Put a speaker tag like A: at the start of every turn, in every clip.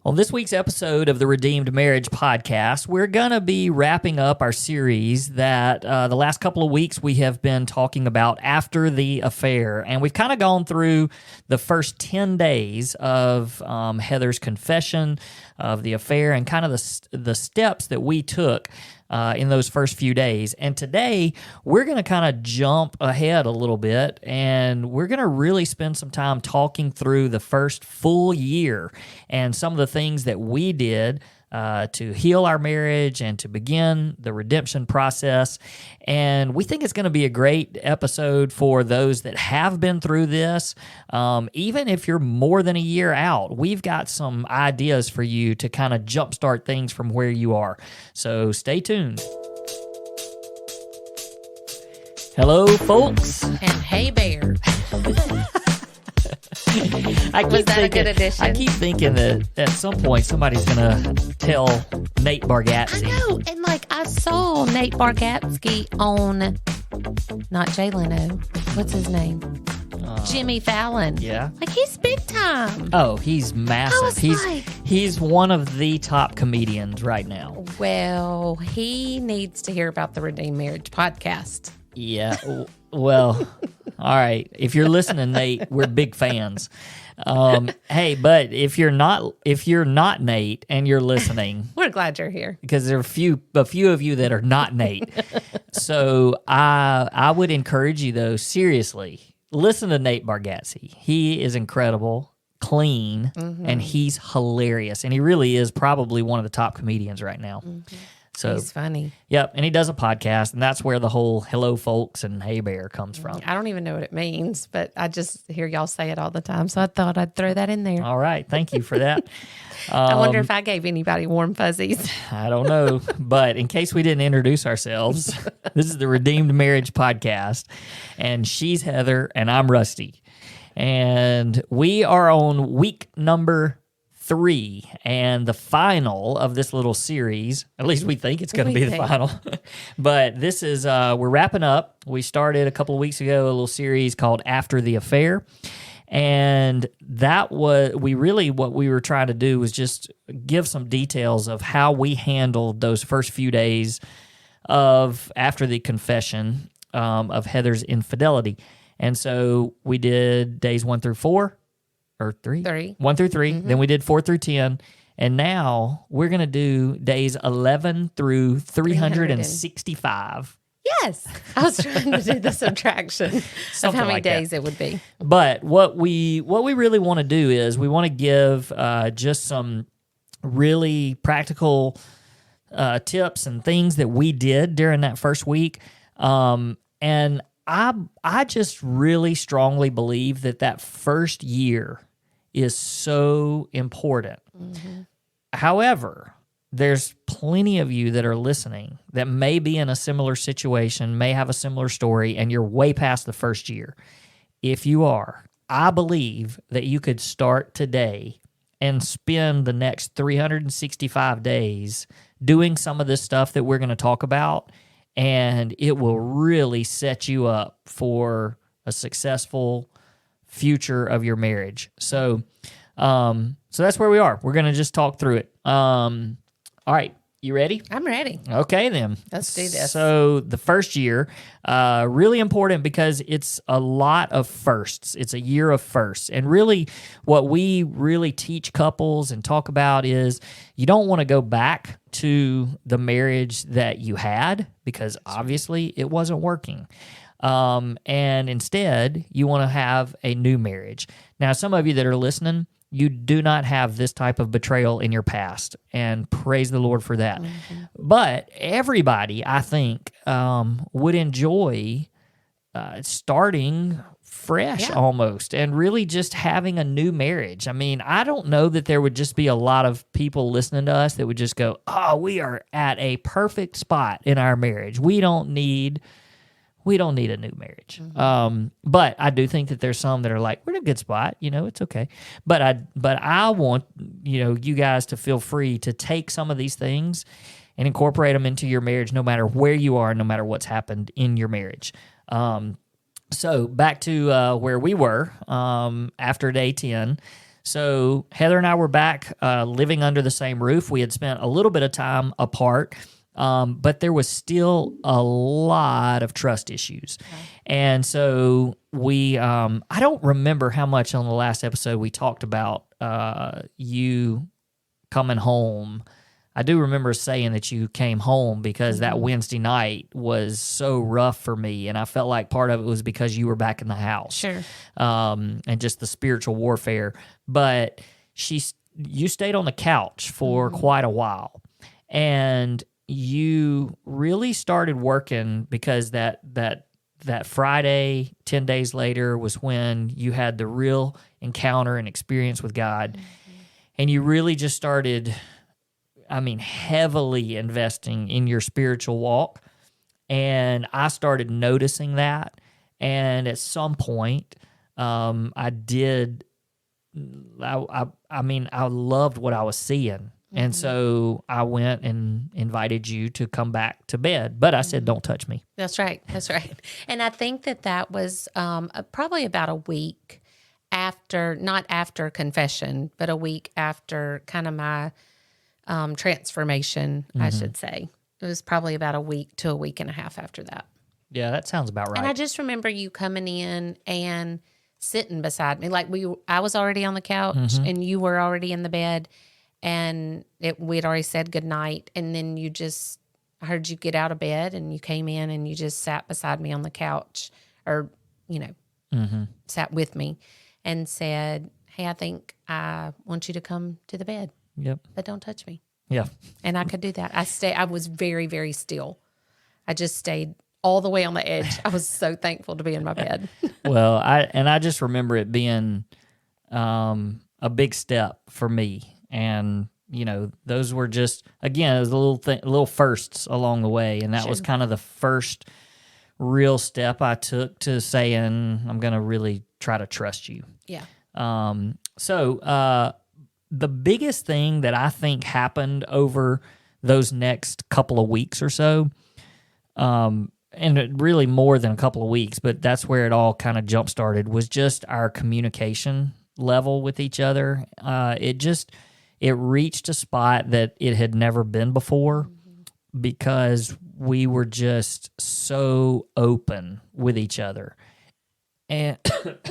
A: On this week's episode of the Redeemed Marriage Podcast, we're going to be wrapping up our series that the last couple of weeks we have been talking about after the affair. And we've kind of gone through the first 10 days of Heather's confession of the affair and kind of the steps that we took in those first few days. And today, we're going to kind of jump ahead a little bit, and we're going to really spend some time talking through the first full year and some of the things that we did to heal our marriage and to begin the redemption process. And we think it's going to be a great episode for those that have been through this. Even if you're more than a year out, we've got some ideas for you to kind of jumpstart things from where you are. So stay tuned. Hello, folks.
B: And hey, Bear.
A: Was that a good addition? I keep thinking that at some point somebody's going to tell Nate Bargatze.
B: I know, and I saw Nate Bargatze on, not Jay Leno, what's his name? Jimmy Fallon.
A: Yeah.
B: He's big time.
A: Oh, he's massive. He's one of the top comedians right now.
B: Well, he needs to hear about the Redeemed Marriage Podcast.
A: Yeah, well, all right. If you're listening, Nate, we're big fans. Hey, but if you're not Nate and you're listening,
B: we're glad you're here
A: because there are a few of you that are not Nate. So I would encourage you, though, seriously, listen to Nate Bargatze. He is incredible, clean, and he's hilarious, and he really is probably one of the top comedians right now. So
B: he's funny.
A: Yep, and he does a podcast, and that's where the whole hello, folks, and hey, bear comes from.
B: I don't even know what it means, but I just hear y'all say it all the time, so I thought I'd throw that in there.
A: All right, thank you for that.
B: I wonder if I gave anybody warm fuzzies.
A: I don't know, but in case we didn't introduce ourselves, this is the Redeemed Marriage Podcast, and she's Heather, and I'm Rusty. And we are on week number 3 and the final of this little series. At least we think it's going to be the final. But this is, we're wrapping up. We started a couple of weeks ago a little series called After the Affair. And that was, what we were trying to do was just give some details of how we handled those first few days of after the confession of Heather's infidelity. And so we did days 1 through 4. Or 3? 1 through 3. Then we did 4 through 10. And now we're going to do days 11 through 365.
B: Yes. I was trying to do the subtraction of how many days it would be.
A: But what we really want to do is we want to give just some really practical tips and things that we did during that first week. And I just really strongly believe that first year is so important. However, there's plenty of you that are listening that may be in a similar situation, may have a similar story, and you're way past the first year. If you are, I believe that you could start today and spend the next 365 days doing some of this stuff that we're going to talk about, and it will really set you up for a successful future of your marriage. So that's where we are. We're going to just talk through it. All right, you ready?
B: I'm ready.
A: Okay, then.
B: Let's do this.
A: So the first year, really important because it's a lot of firsts. It's a year of firsts. And really what we really teach couples and talk about is you don't want to go back to the marriage that you had because obviously it wasn't working. And instead, you want to have a new marriage. Now, some of you that are listening, you do not have this type of betrayal in your past, and praise the Lord for that. But everybody, I think, would enjoy starting fresh almost and really just having a new marriage. I mean, I don't know that there would just be a lot of people listening to us that would just go, oh, we are at a perfect spot in our marriage. We don't need a new marriage. But I do think that there's some that are like, we're in a good spot, it's okay. But I want, you guys to feel free to take some of these things and incorporate them into your marriage, no matter where you are, no matter what's happened in your marriage. So back to where we were after day 10. So Heather and I were back living under the same roof. We had spent a little bit of time apart, but there was still a lot of trust issues. Okay. And so we, I don't remember how much on the last episode we talked about you coming home. I do remember saying that you came home because that Wednesday night was so rough for me, and I felt like part of it was because you were back in the house.
B: Sure.
A: And just the spiritual warfare. But you stayed on the couch for quite a while, and you really started working because that Friday, 10 days later, was when you had the real encounter and experience with God, and you really just started, heavily investing in your spiritual walk. And I started noticing that. And at some point, I loved what I was seeing. And so I went and invited you to come back to bed. But I said, don't touch me.
B: That's right. That's right. And I think that was probably about a week after, not after confession, but a week after kind of my transformation, I should say. It was probably about a week to a week and a half after that.
A: Yeah, that sounds about right.
B: And I just remember you coming in and sitting beside me. Like I was already on the couch and you were already in the bed, and we'd already said goodnight. And then I heard you get out of bed and you came in and you just sat beside me on the couch, or, sat with me and said, hey, I think I want you to come to the bed.
A: Yep.
B: But don't touch me.
A: Yeah.
B: And I could do that. I was very, very still. I just stayed all the way on the edge. I was so thankful to be in my bed.
A: Well, I just remember it being a big step for me. And, those were just, again, it was little firsts along the way. And that was kind of the first real step I took to saying, I'm going to really try to trust you.
B: Yeah.
A: So the biggest thing that I think happened over those next couple of weeks or so, and really more than a couple of weeks, but that's where it all kind of jump-started, was just our communication level with each other. It reached a spot that it had never been before, because we were just so open with each other. And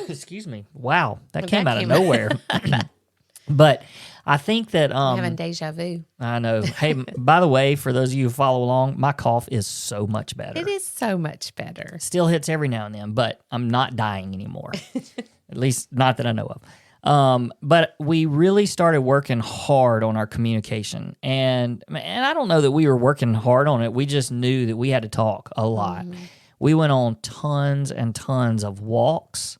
A: excuse me, wow, that came out of nowhere. But I think that
B: I'm having deja vu.
A: I know. Hey, by the way, for those of you who follow along, my cough is so much better.
B: It is so much better.
A: Still hits every now and then, but I'm not dying anymore. At least not that I know of. But we really started working hard on our communication. And I don't know that we were working hard on it. We just knew that we had to talk a lot. We went on tons and tons of walks,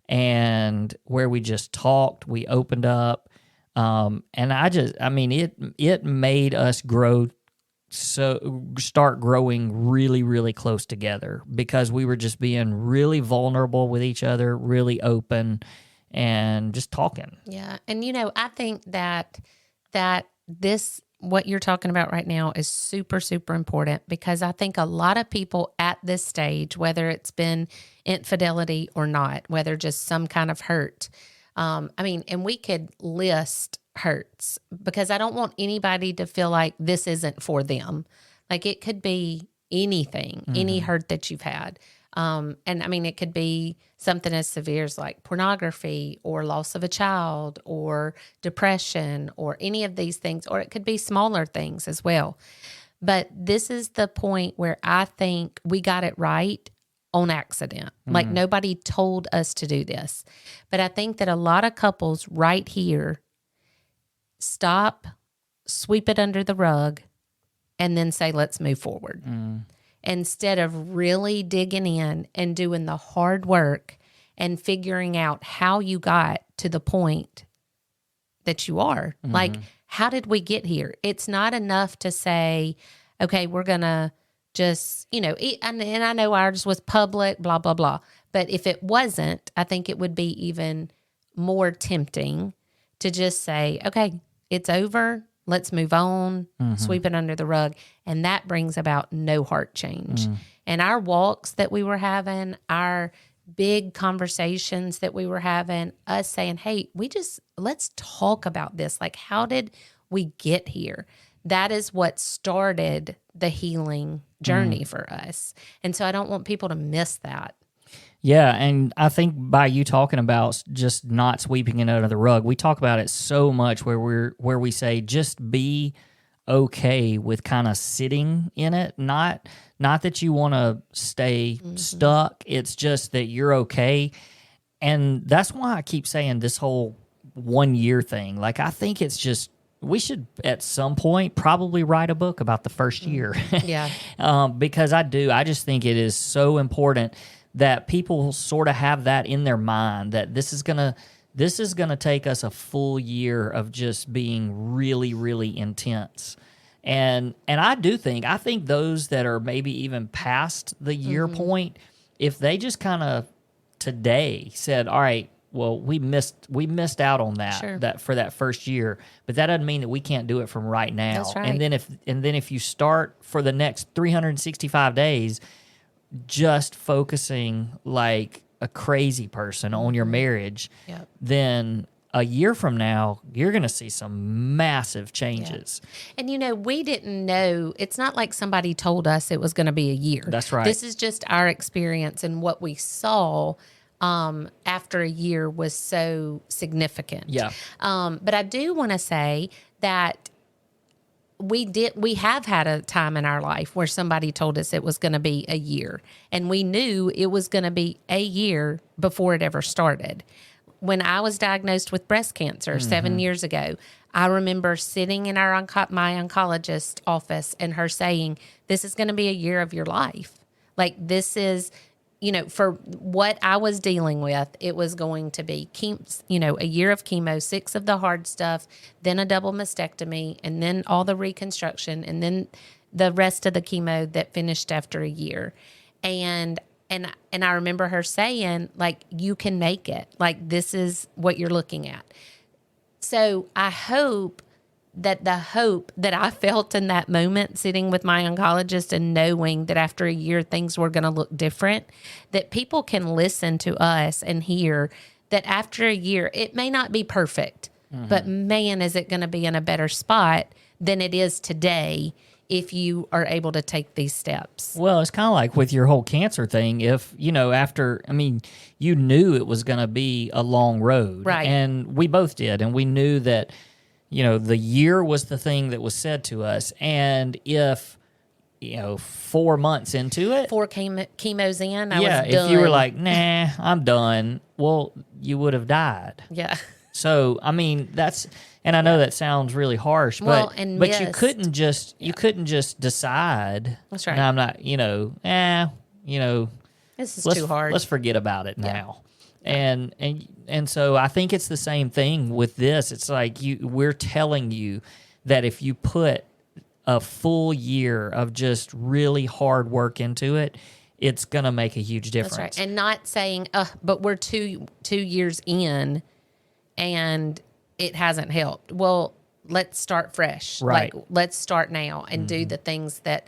A: and where we just talked, we opened up. And it made us start growing really, really close together, because we were just being really vulnerable with each other, really open, and just talking.
B: Yeah. And, I think that what you're talking about right now is super, super important, because I think a lot of people at this stage, whether it's been infidelity or not, whether just some kind of hurt, and we could list hurts, because I don't want anybody to feel like this isn't for them. Like, it could be anything, any hurt that you've had. It could be something as severe as like pornography or loss of a child or depression or any of these things, or it could be smaller things as well. But this is the point where I think we got it right on accident. Like, nobody told us to do this. But I think that a lot of couples right here stop, sweep it under the rug, and then say, let's move forward. Instead of really digging in and doing the hard work and figuring out how you got to the point that you are. Like, how did we get here? It's not enough to say, okay, we're going to just, and I know ours was public, blah, blah, blah. But if it wasn't, I think it would be even more tempting to just say, okay, it's over. Let's move on, sweep it under the rug. And that brings about no heart change. And our walks that we were having, our big conversations that we were having, us saying, hey, let's talk about this. Like, how did we get here? That is what started the healing journey for us. And so I don't want people to miss that.
A: Yeah, and I think by you talking about just not sweeping it under the rug, we talk about it so much where we say just be okay with kind of sitting in it, not that you want to stay stuck. It's just that you're okay. And that's why I keep saying this whole 1 year thing. Like, I think it's just, we should at some point probably write a book about the first year.
B: Yeah.
A: Because I just think it is so important that people sort of have that in their mind, that this is gonna take us a full year of just being really, really intense. And I think those that are maybe even past the year point, if they just kind of today said, all right, well, we missed out on that,
B: Sure.
A: that for that first year, but that doesn't mean that we can't do it from right now.
B: That's right.
A: And then if you start for the next 365 days just focusing like a crazy person on your marriage,
B: Yep.
A: then a year from now, you're going to see some massive changes.
B: And, we didn't know. It's not like somebody told us it was going to be a year.
A: That's right.
B: This is just our experience, and what we saw after a year was so significant.
A: Yeah.
B: But I do want to say that we have had a time in our life where somebody told us it was going to be a year, and we knew it was going to be a year before it ever started. When I was diagnosed with breast cancer 7 years ago, I remember sitting in my oncologist office and her saying, this is going to be a year of your life. Like, this is, for what I was dealing with, it was going to be, a year of chemo, 6 of the hard stuff, then a double mastectomy, and then all the reconstruction, and then the rest of the chemo that finished after a year. And I remember her saying, like, you can make it. Like, this is what you're looking at. So I hope that the hope that I felt in that moment sitting with my oncologist and knowing that after a year things were going to look different, that people can listen to us and hear that after a year, it may not be perfect, but man, is it going to be in a better spot than it is today if you are able to take these steps.
A: Well, it's kind of like with your whole cancer thing. If, you knew it was going to be a long road.
B: Right.
A: And we both did. And we knew that, the year was the thing that was said to us. And if, 4 months into it.
B: 4 chemos in, I was done.
A: If you were like, nah, I'm done, well, you would have died.
B: Yeah.
A: So, that's... And I know that sounds really harsh, but you couldn't just decide.
B: That's right.
A: No, I'm not.
B: This is too hard.
A: Let's forget about it now. And so I think it's the same thing with this. It's like we're telling you that if you put a full year of just really hard work into it, it's gonna make a huge difference.
B: That's right. And not saying, but we're two years in, and it hasn't helped. Well, let's start fresh.
A: Right.
B: Like, let's start now and do the things that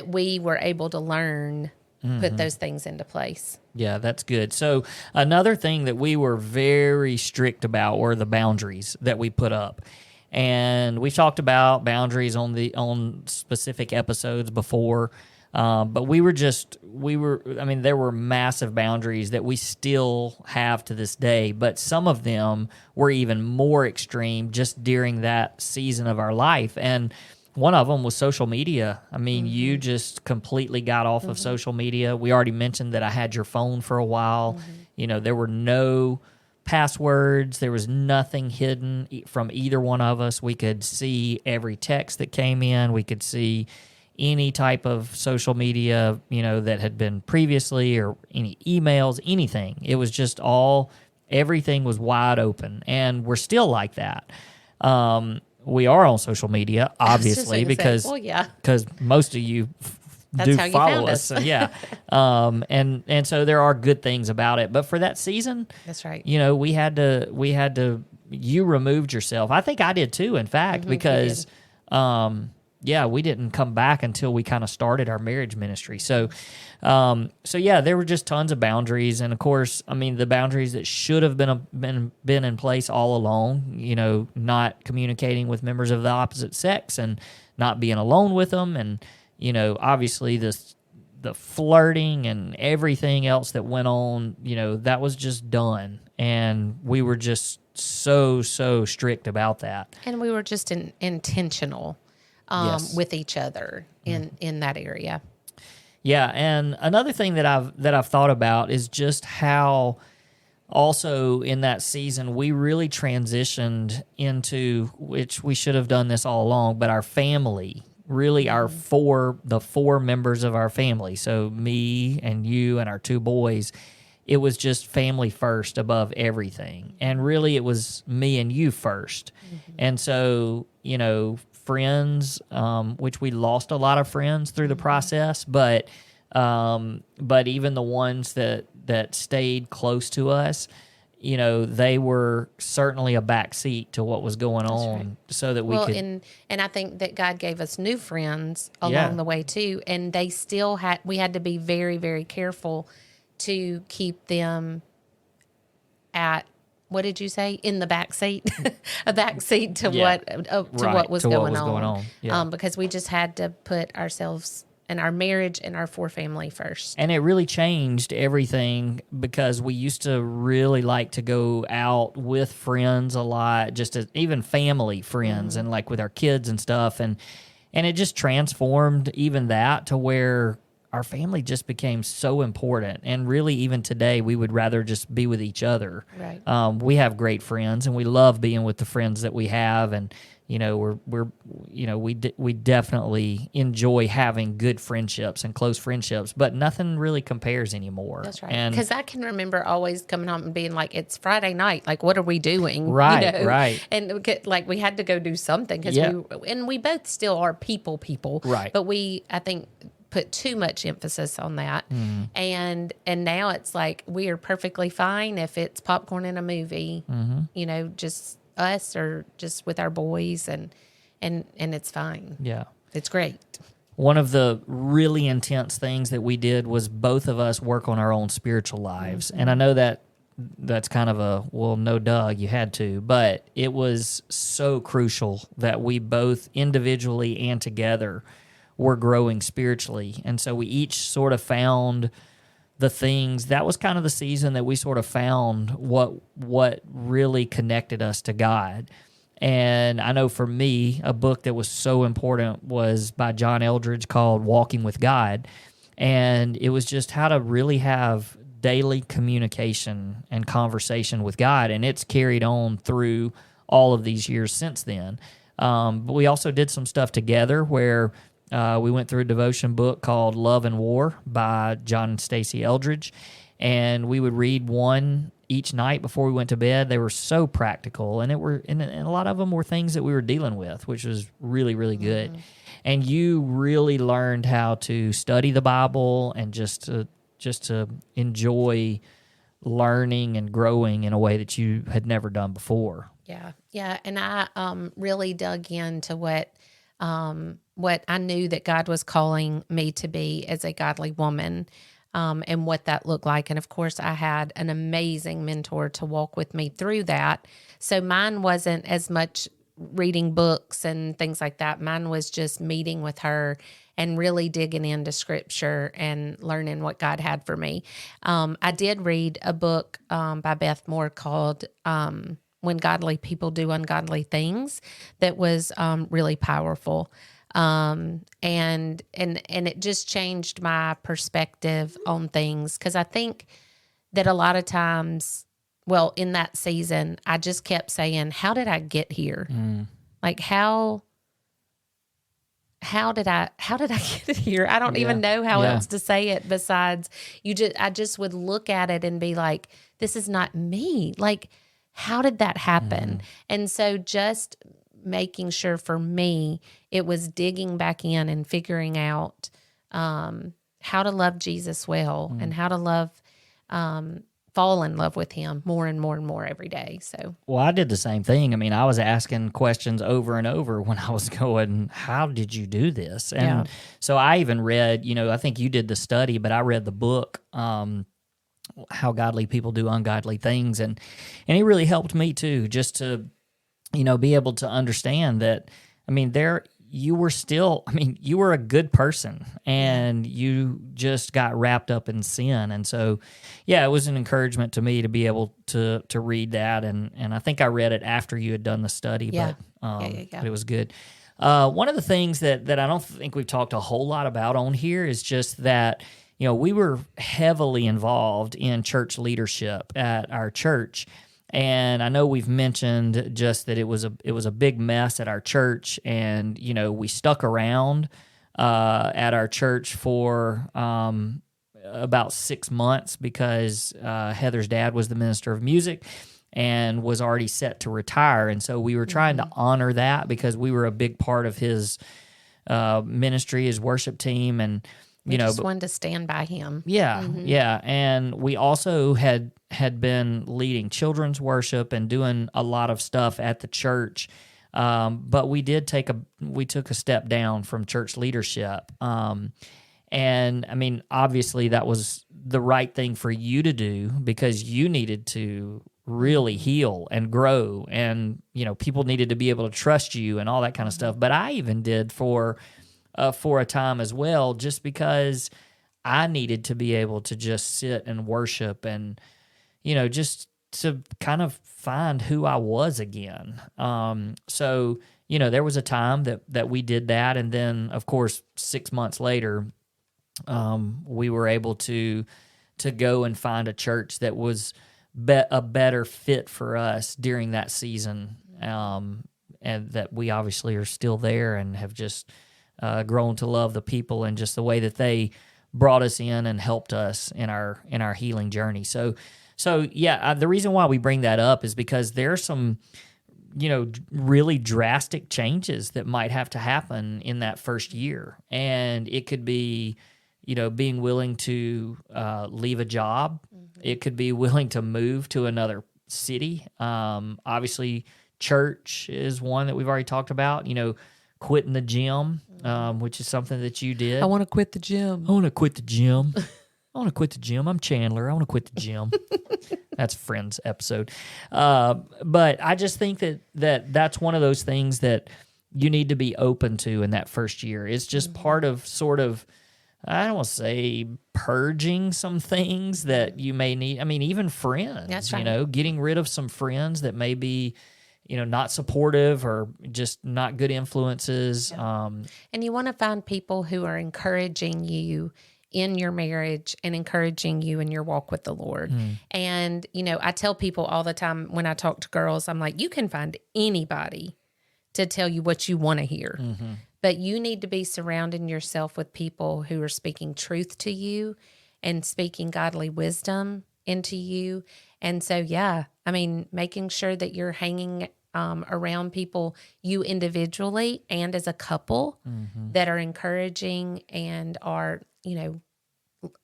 B: we were able to learn, put those things into place.
A: Yeah, that's good. So another thing that we were very strict about were the boundaries that we put up. And we talked about boundaries on specific episodes before. But there were massive boundaries that we still have to this day, but some of them were even more extreme just during that season of our life. And one of them was social media. You just completely got off of social media. We already mentioned that I had your phone for a while. There were no passwords. There was nothing hidden from either one of us. We could see every text that came in. We could see any type of social media, that had been previously, or any emails, anything. It was just everything was wide open, and we're still like that. We are on social media, obviously, because most of you
B: That's how you
A: follow
B: found
A: us.
B: us.
A: So, yeah. And so there are good things about it. But for that season,
B: That's right.
A: we had to, you removed yourself. I think I did too, in fact, because, we didn't come back until we kind of started our marriage ministry. So, there were just tons of boundaries, and of course, I mean, the boundaries that should have been in place all along. Not communicating with members of the opposite sex, and not being alone with them, and obviously the flirting and everything else that went on. That was just done, and we were just so strict about that.
B: And we were just intentional
A: Yes.
B: with each other in that area.
A: Yeah, and another thing that I've thought about is just how also in that season we really transitioned into, which we should have done this all along, but our family, really the four members of our family. So me and you and our two boys, it was just family first above everything. And really it was me and you first. And so, friends, which we lost a lot of friends through the process, but even the ones that stayed close to us, they were certainly a backseat to what was going on, so that we could.
B: And I think that God gave us new friends along the way too, and they still we had to be very, very careful to keep them at, what did you say? In the back seat, a back seat to what was going on.
A: Yeah.
B: Because we just had to put ourselves and our marriage and our family first.
A: And it really changed everything, because we used to really like to go out with friends a lot, just even family friends, and like with our kids and stuff. And it just transformed even that to where our family just became so important. And really, even today, we would rather just be with each other.
B: Right.
A: We have great friends, and we love being with the friends that we have. And we definitely enjoy having good friendships and close friendships, but nothing really compares anymore.
B: That's right. Because I can remember always coming home and being like, "It's Friday night. Like, what are we doing?"
A: Right. Right.
B: And like we had to go do something, because we both still are people.
A: Right.
B: But I think, put too much emphasis on that. And now it's like we are perfectly fine if it's popcorn in a movie, just us or just with our boys, and it's fine.
A: Yeah.
B: It's great.
A: One of the really intense things that we did was both of us work on our own spiritual lives. And I know that's kind of no duh, you had to, but it was so crucial that we both individually and together were growing spiritually. And so we each sort of found the things. That was kind of the season that we sort of found what really connected us to God. And I know for me, a book that was so important was by John Eldredge called Walking with God. And it was just how to really have daily communication and conversation with God. And it's carried on through all of these years since then. But we also did some stuff together where we went through a devotion book called Love and War by John and Stacy Eldredge, and we would read one each night before we went to bed. They were so practical, and a lot of them were things that we were dealing with, which was really, really good. And you really learned how to study the Bible and just to enjoy learning and growing in a way that you had never done before.
B: Yeah, and I really dug into what I knew that God was calling me to be as a godly woman, and what that looked like. And of course, I had an amazing mentor to walk with me through that. So mine wasn't as much reading books and things like that. Mine was just meeting with her and really digging into scripture and learning what God had for me. I did read a book by Beth Moore called When Godly People Do Ungodly Things, that was really powerful. And it just changed my perspective on things, because I think that a lot of times, well, in that season, I just kept saying, how did I get here? Like, how did I get here? I don't even know how else to say it besides I just would look at it and be like, this is not me. Like, how did that happen? And so just making sure for me, it was digging back in and figuring out how to love Jesus well, and how to love fall in love with him more and more and more every day. So,
A: Well, I did the same thing. I mean, I was asking questions over and over when I was going, how did you do this? And
B: Yeah.
A: so I even read, I think you did the study, but I read the book, How Godly People Do Ungodly Things. And it really helped me too, just to, be able to understand that, I mean, you were still, you were a good person and you just got wrapped up in sin. And so, yeah, it was an encouragement to me to be able to read that. And I think I read it after you had done the study,
B: Yeah.
A: but it was good. One of the things that I don't think we've talked a whole lot about on here is just that, we were heavily involved in church leadership at our church. And I know we've mentioned just that it was a big mess at our church, and we stuck around at our church for about 6 months because Heather's dad was the minister of music and was already set to retire, and so we were trying to honor that because we were a big part of his ministry, his worship team, and
B: we just wanted to stand by him.
A: Yeah, yeah. And we also had been leading children's worship and doing a lot of stuff at the church. But we took a step down from church leadership. And I mean, obviously that was the right thing for you to do because you needed to really heal and grow, and people needed to be able to trust you and all that kind of stuff. But I even did for a time as well, just because I needed to be able to just sit and worship and, just to kind of find who I was again. So, there was a time that we did that. And then, of course, 6 months later, we were able to go and find a church that was a better fit for us during that season. And that we obviously are still there and have just grown to love the people and just the way that they brought us in and helped us in our healing journey. So yeah, the reason why we bring that up is because there are some, really drastic changes that might have to happen in that first year, and it could be, being willing to leave a job. It could be willing to move to another city. Obviously, church is one that we've already talked about. Quitting the gym, which is something that you did.
B: I want to quit the gym.
A: I want to quit the gym. I'm Chandler. I want to quit the gym. That's a Friends episode. But I just think that's one of those things that you need to be open to in that first year. It's just part of sort of, I don't want to say purging some things that you may need. I mean, even friends,
B: That's right.
A: Getting rid of some friends that may be, not supportive or just not good influences.
B: Yeah. And you want to find people who are encouraging you in your marriage and encouraging you in your walk with the Lord. And, I tell people all the time when I talk to girls, I'm like, you can find anybody to tell you what you want to hear, but you need to be surrounding yourself with people who are speaking truth to you and speaking godly wisdom into you. And so, yeah, making sure that you're hanging around people, you individually and as a couple, that are encouraging and are,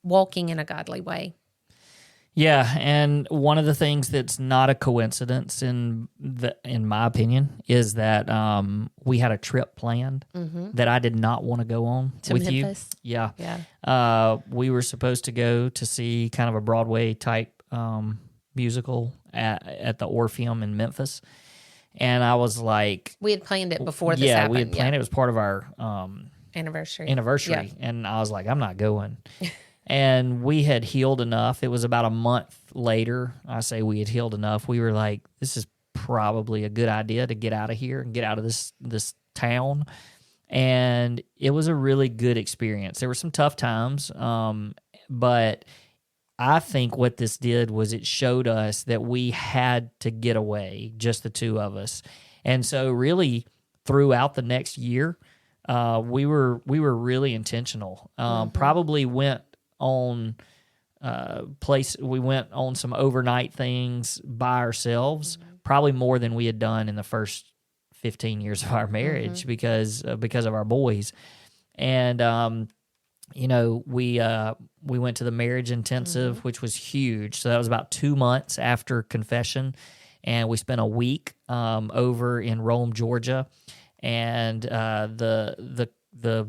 B: walking in a godly way.
A: Yeah, and one of the things that's not a coincidence in my opinion is that we had a trip planned that I did not want to go on
B: to
A: with
B: Memphis.
A: you. Yeah. We were supposed to go to see kind of a Broadway type musical at the Orpheum in Memphis. And I was like,
B: we had planned it before this happened.
A: We had planned it. It was part of our
B: anniversary.
A: Yeah. And I was like, I'm not going. And we had healed enough. It was about a month later. I say we had healed enough. We were like, this is probably a good idea to get out of here and get out of this town. And it was a really good experience. There were some tough times, but I think what this did was it showed us that we had to get away, just the two of us. And so really throughout the next year, we were really intentional. Probably went on we went on some overnight things by ourselves, probably more than we had done in the first 15 years of our marriage because of our boys. And we went to the marriage intensive, which was huge. So that was about 2 months after confession, and we spent a week over in Rome, Georgia, and the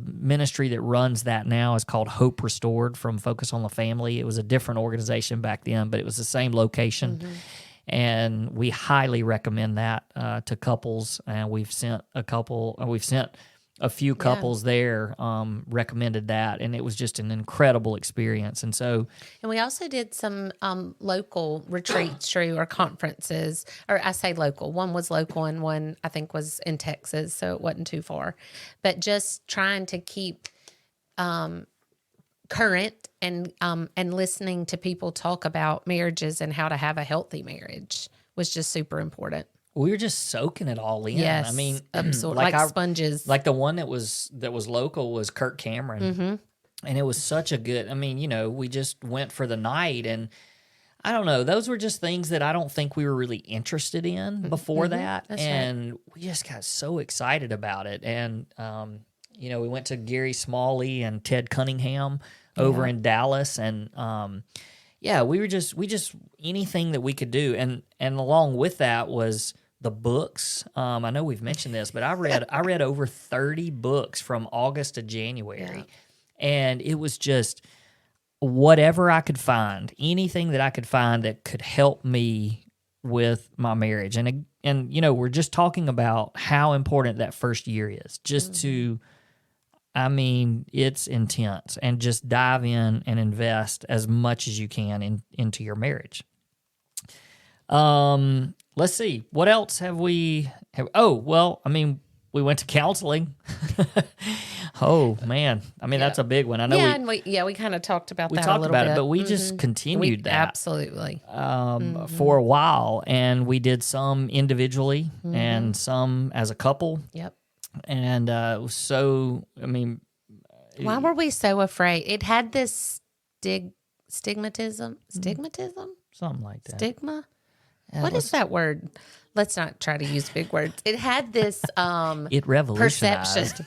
A: ministry that runs that now is called Hope Restored from Focus on the Family. It was a different organization back then, but it was the same location. And we highly recommend that to couples. And we've sent a few couples there, recommended that, and it was just an incredible experience. And so,
B: and we also did some local retreats through or conferences, or I say local. One was local, and one I think was in Texas, so it wasn't too far. But just trying to keep current and listening to people talk about marriages and how to have a healthy marriage was just super important.
A: we were just soaking it all in.
B: Yes,
A: I mean,
B: absorb, like sponges.
A: Like the one that was local was Kirk Cameron, and it was such a good. I mean, we just went for the night, and I don't know. Those were just things that I don't think we were really interested in before that, and we just got so excited about it. And we went to Gary Smalley and Ted Cunningham over in Dallas, and we just anything that we could do, and along with that was the books. I know we've mentioned this, but I read over 30 books from August to January, and it was just whatever I could find, anything that I could find that could help me with my marriage. And we're just talking about how important that first year is, just to. I mean, it's intense, and just dive in and invest as much as you can into your marriage. Let's see. What else have we? We went to counseling. Oh man, I mean that's a big one. I know.
B: We kind of talked about that.
A: We talked
B: a little
A: about
B: bit.
A: it, but we just continued that
B: absolutely
A: for a while, and we did some individually and some as a couple.
B: Yep.
A: And why
B: were we so afraid? It had this stigmatism,
A: something like that.
B: Stigma. What is that word? Let's not try to use big words. It had this
A: it revolutionized.
B: Perception.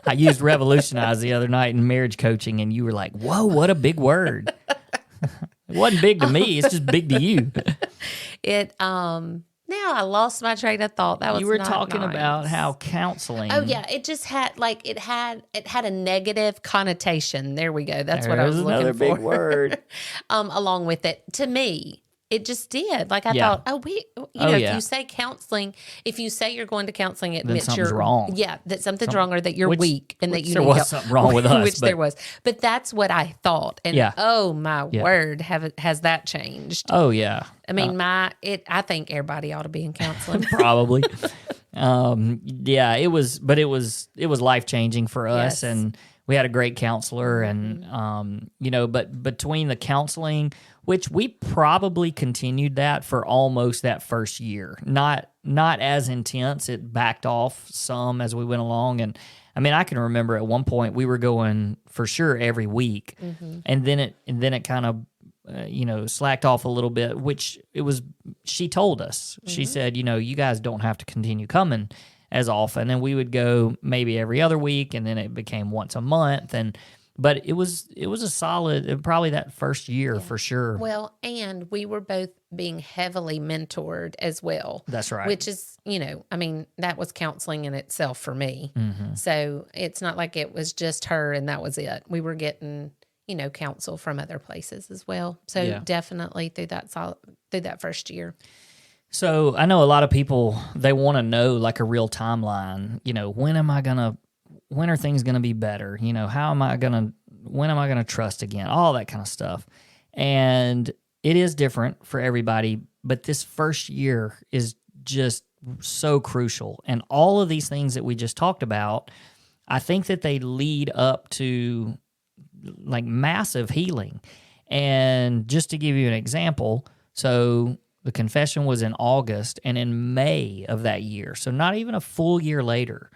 A: I used revolutionize the other night in marriage coaching, and you were like, "Whoa, what a big word!" It wasn't big to me; it's just big to you.
B: Now I lost my train of thought. That was
A: you were
B: not
A: talking
B: nice.
A: about how counseling.
B: Oh yeah, it just had it had a negative connotation. There we go. That's what I was looking for.
A: Another big word.
B: Along with it, to me, it just did. Like I thought, if you say counseling, if you say you're going to counseling, it admits
A: something's wrong.
B: Yeah, that something's wrong, or that you're weak, and that you
A: there
B: need
A: was
B: help.
A: something wrong with us,
B: there was. But that's what I thought, and oh my word, has that changed?
A: Oh yeah.
B: I mean, I think everybody ought to be in counseling.
A: Probably. It was life-changing for us, and we had a great counselor, and but between the counseling, which we probably continued that for almost that first year, not as intense. It backed off some as we went along, and I mean, I can remember at one point we were going for sure every week, and then it kind of slacked off a little bit, she told us, she said, you guys don't have to continue coming as often. And we would go maybe every other week, and then it became once a month. But it was a solid, probably that first year for sure.
B: Well, and we were both being heavily mentored as well.
A: That's right.
B: Which is, that was counseling in itself for me. So it's not like it was just her and that was it. We were getting counsel from other places as well. So definitely through that first year.
A: So I know a lot of people, they want to know like a real timeline. When are things going to be better? when am I going to trust again? All that kind of stuff. And it is different for everybody, but this first year is just so crucial. And all of these things that we just talked about, I think that they lead up to like massive healing. And just to give you an example, so the confession was in August, and in May of that year, so not even a full year later,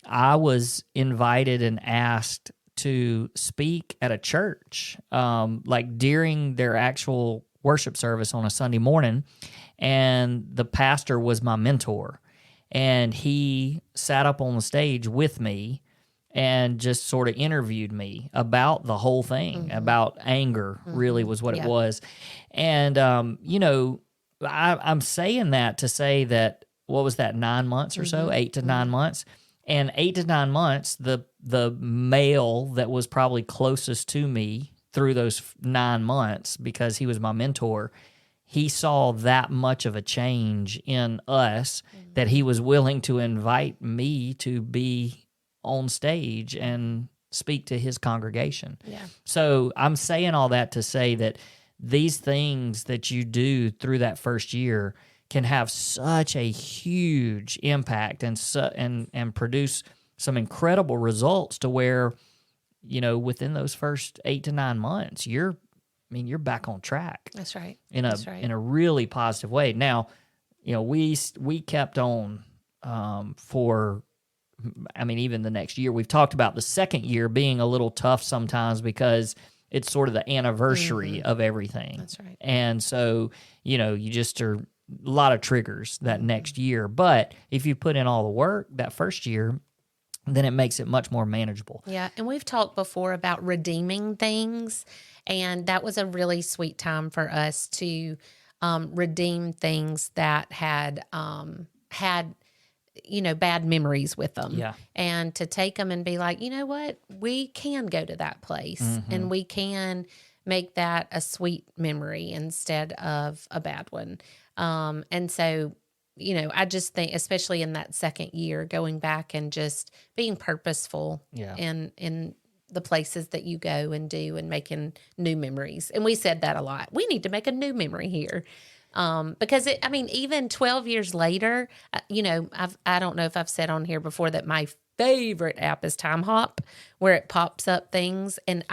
A: I was invited and asked to speak at a church, like during their actual worship service on a Sunday morning, and the pastor was my mentor, and he sat up on the stage with me. and just sort of interviewed me about the whole thing, about anger, really was what it was. And, I'm saying that to say that, what was that, 9 months or so, 8 to 9 months? And 8 to 9 months, the male that was probably closest to me through those 9 months, because he was my mentor, he saw that much of a change in us that he was willing to invite me to be on stage and speak to his congregation.
B: Yeah.
A: So I'm saying all that to say that these things that you do through that first year can have such a huge impact and produce some incredible results, to where, within those first 8 to 9 months, you're back on track.
B: That's right.
A: In a really positive way. Now, we kept on for, even the next year. We've talked about the second year being a little tough sometimes, because it's sort of the anniversary of everything.
B: That's right.
A: And so, you just are a lot of triggers that next year. But if you put in all the work that first year, then it makes it much more manageable.
B: Yeah. And we've talked before about redeeming things. And that was a really sweet time for us to redeem things that had bad memories with them.
A: Yeah.
B: And to take them and be like, you know what, we can go to that place and we can make that a sweet memory instead of a bad one. And so, I just think, especially in that second year, going back and just being purposeful in the places that you go and do, and making new memories. And we said that a lot. We need to make a new memory here. Because even 12 years later, I don't know if I've said on here before that my favorite app is Time Hop, where it pops up things. And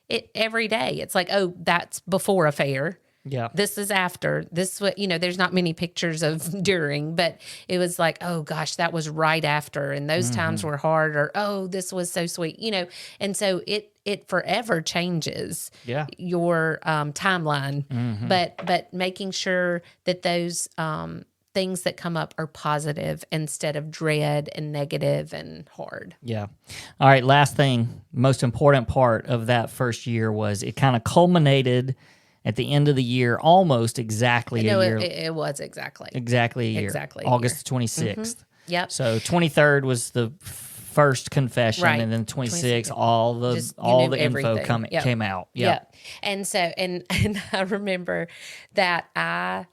B: it every day. It's like, oh, that's before a fair.
A: Yeah.
B: This is after. This, there's not many pictures of during, but it was like, oh gosh, that was right after. And those times were hard, or, oh, this was so sweet, And so it forever changes your timeline, but making sure that those things that come up are positive instead of dread and negative and hard.
A: Yeah. All right. Last thing, most important part of that first year was it kind of culminated at the end of the year, almost exactly a year.
B: It was exactly
A: a year.
B: Exactly a
A: August 26th.
B: Yep.
A: So 23rd was the first confession,
B: Right.
A: and then 26th, all the info came out.
B: Yep. And so, and I remember that I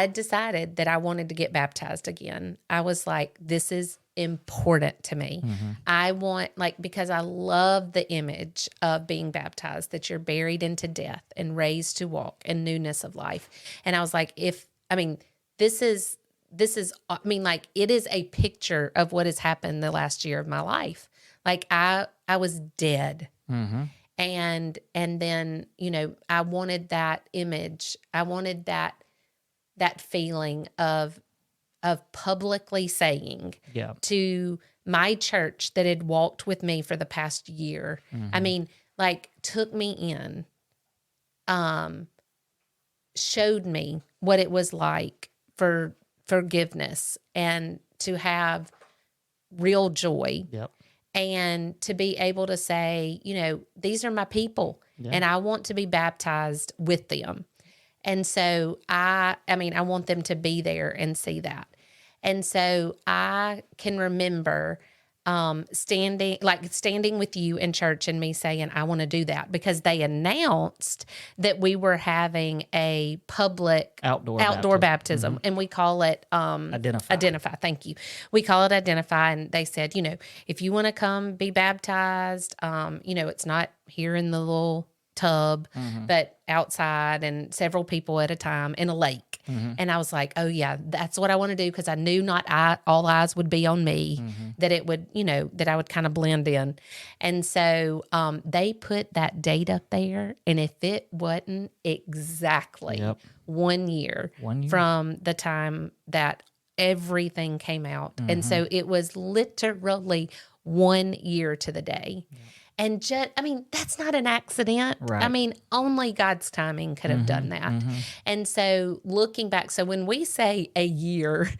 B: decided that I wanted to get baptized again. I was like, this is important to me. I want, because I love the image of being baptized, that you're buried into death and raised to walk in newness of life. And I was like, this is, it is a picture of what has happened the last year of my life. Like I was dead. And then, I wanted that image. I wanted that feeling of publicly saying to my church that had walked with me for the past year, took me in, showed me what it was like for forgiveness and to have real joy.
A: Yep.
B: And to be able to say, these are my people and I want to be baptized with them. And so I want them to be there and see that. And so I can remember standing with you in church and me saying, I want to do that, because they announced that we were having a public outdoor baptism. And we call it Identify. Thank you. We call it Identify. And they said, if you want to come be baptized, it's not here in the little tub, but outside and several people at a time in a lake. And I was like, oh yeah, that's what I want to do, because I knew all eyes would be on me, that it would, that I would kind of blend in. And so they put that date up there, and if it wasn't exactly 1 year from the time that everything came out. And so it was literally 1 year to the day. And that's not an accident.
A: Right.
B: Only God's timing could have done that. And so looking back, so when we say a year,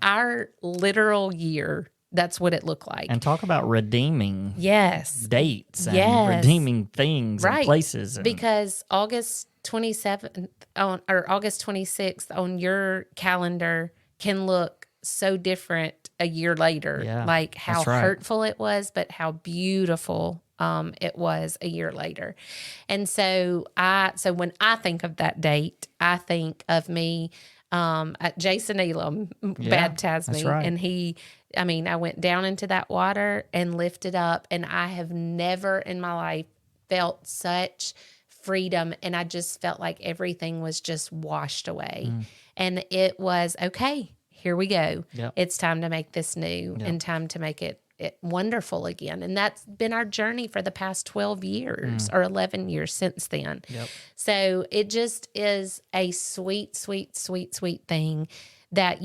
B: our literal year that's what it looked like.
A: And talk about redeeming
B: Yes.
A: dates and
B: Yes.
A: redeeming things and
B: Right.
A: places. And,
B: Because August 27th or August 26th on your calendar can look so different a year later.
A: Yeah,
B: Like how
A: that's right.
B: hurtful it was, but how beautiful it was a year later. And so when I think of that date, I think of me at Jason Elam baptized me.
A: that's right.
B: And I went down into that water and lifted up, and I have never in my life felt such freedom, and I just felt like everything was just washed away. And it was, okay, here we go.
A: Yep.
B: It's time to make this new and time to make it wonderful again. And that's been our journey for the past 12 years or 11 years since then.
A: Yep.
B: So it just is a sweet, sweet, sweet, sweet thing that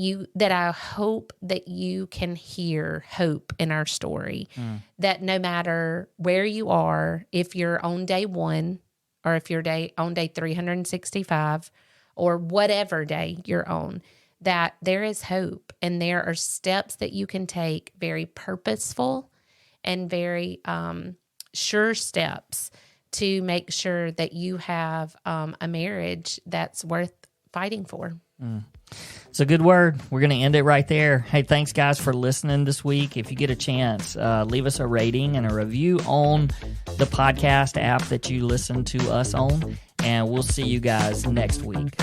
B: I hope that you can hear hope in our story. That no matter where you are, if you're on day 1 or if you're on day 365 or whatever day you're on, that there is hope and there are steps that you can take, very purposeful and very sure steps to make sure that you have a marriage that's worth fighting for.
A: It's a good word. We're going to end it right there. Hey, thanks, guys, for listening this week. If you get a chance, leave us a rating and a review on the podcast app that you listen to us on, and we'll see you guys next week.